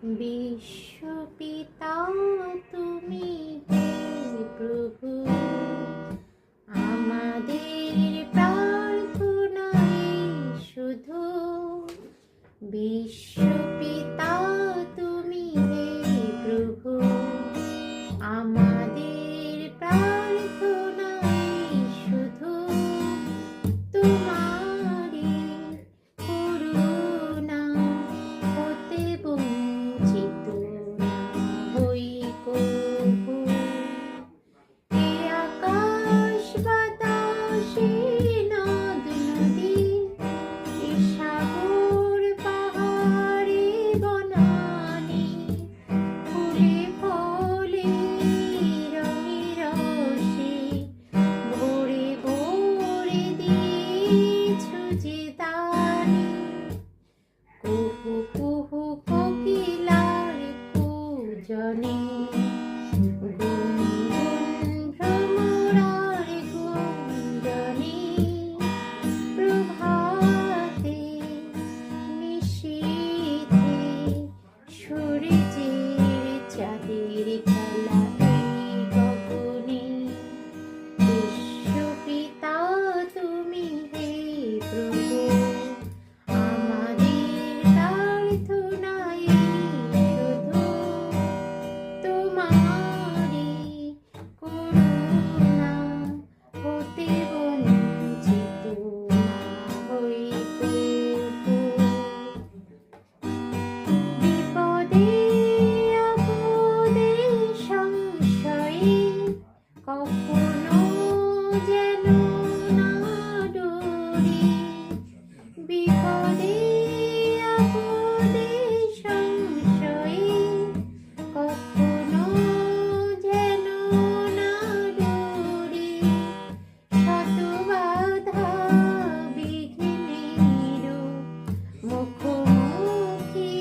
বিশ্বপিতা তুমি হে প্রভু, আমাদের প্রার্থনাই শুধু। বিশ্বপিতা তুমি হে প্রভু, আমাদের প্রার্থনাই শুধু। তোমারি করুণা হতে বঞ্চিত না হই কভু। এ আকাশ বাতাস এ নদ নদী, এ সাগর পাহাড়ে বনানী, ফুলে ফলে রঙে রসে ভরে ভরে দিয়েছো যে দানি। কুহু কুহু কোকিলার কূজনে, গুনগুন ভ্রমরার গুঞ্জনে, প্রভাতে নিশীথে সূর্যের চাঁদের খেলা এই গগনে। বিশ্বপিতা তুমি হে প্রভু, আমাদের প্রার্থনাই শুধু। তোমারি করুণা হতে বঞ্চিত না হই কভু। বিপদে আপদে সংশয়ে কখনো যেন না ডরি। বিপদে আপদে সংশয়ে কখনো যেন না ডরি। শত বাধা বিঘ্নেরও মুখোমুখি